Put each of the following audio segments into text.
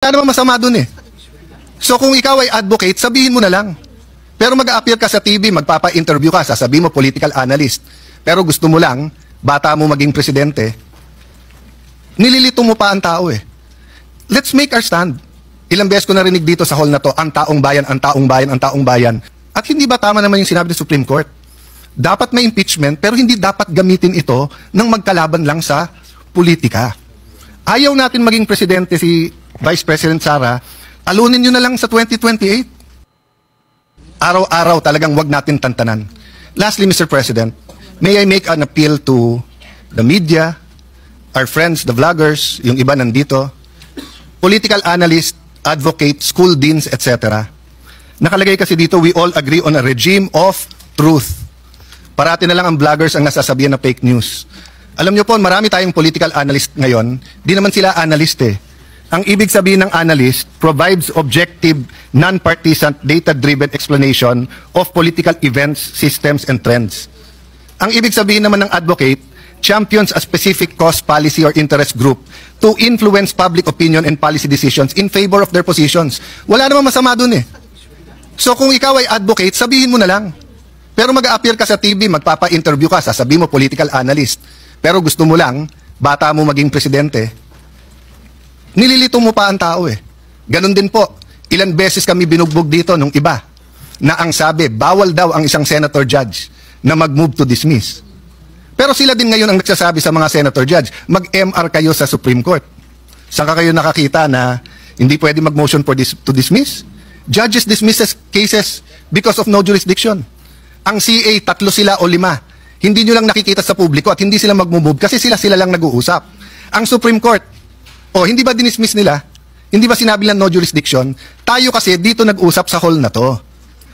Wala namang masama dun eh. So kung ikaw ay advocate, sabihin mo na lang. Pero mag-a-appear ka sa TV, magpapa-interview ka, sasabihin mo political analyst. Pero gusto mo lang, bata mo maging presidente, nililito mo pa ang tao eh. Let's make our stand. Ilang beses ko narinig dito sa hall na to, ang taong bayan, ang taong bayan, ang taong bayan. At hindi ba tama naman yung sinabi ng Supreme Court? Dapat may impeachment, pero hindi dapat gamitin ito ng magkalaban lang sa politika. Ayaw natin maging presidente si Vice President Sara, alunin nyo na lang sa 2028. Araw-araw talagang wag natin tantanan. Lastly, Mr. President, may I make an appeal to the media, our friends, the vloggers, yung iba nandito, political analysts, advocates, school deans, etc. Nakalagay kasi dito, we all agree on a regime of truth. Parati na lang ang vloggers ang nasasabihan na fake news. Alam nyo po, marami tayong political analyst ngayon, di naman sila analyst eh. Ang ibig sabihin ng analyst provides objective, non-partisan, data-driven explanation of political events, systems, and trends. Ang ibig sabihin naman ng advocate champions a specific cause, policy, or interest group to influence public opinion and policy decisions in favor of their positions. Wala namang masama dun eh. So kung ikaw ay advocate, sabihin mo na lang. Pero mag-a-appear ka sa TV, magpapa-interview ka, sasabihin mo political analyst. Pero gusto mo lang, bata mo maging presidente, nililito mo pa ang tao eh. Ganon din po, ilan beses kami binugbog dito nung iba, na ang sabi, bawal daw ang isang senator judge na mag-move to dismiss. Pero sila din ngayon ang nagsasabi sa mga senator judge, mag-MR kayo sa Supreme Court. Saan ka kayo nakakita na hindi pwede mag-motion to dismiss? Judges dismisses cases because of no jurisdiction. Ang CA, 3 sila o 5. Hindi nyo lang nakikita sa publiko at hindi sila mag-move kasi sila lang nag-uusap. Ang Supreme Court, hindi ba dinismiss nila? Hindi ba sinabi lang no jurisdiction? Tayo kasi dito nag-usap sa hall na to.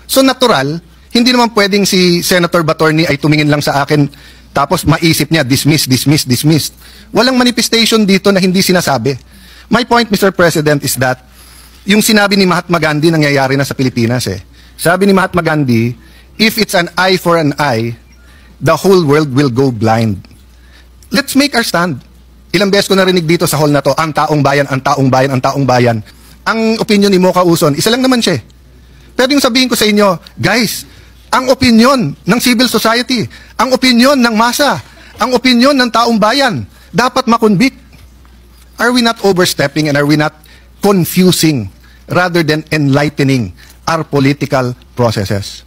So natural, hindi naman pwedeng si Senator Batorni ay tumingin lang sa akin tapos maisip niya, dismissed. Walang manifestation dito na hindi sinasabi. My point, Mr. President, is that yung sinabi ni Mahatma Gandhi nangyayari na sa Pilipinas eh. Sabi ni Mahatma Gandhi, if it's an eye for an eye, the whole world will go blind. Let's make our stand. Ilang beses ko narinig dito sa hall na to, ang taong bayan, ang taong bayan, ang taong bayan. Ang opinion ni Mocha Uson, isa lang naman siya. Pero yung sabihin ko sa inyo, guys, ang opinion ng civil society, ang opinion ng masa, ang opinion ng taong bayan, dapat makonvict. Are we not overstepping and are we not confusing rather than enlightening our political processes?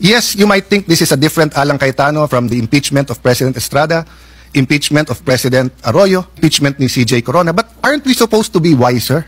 Yes, you might think this is a different Alang Cayetano from the impeachment of President Estrada, impeachment of President Arroyo, impeachment ni CJ Corona, but aren't we supposed to be wiser?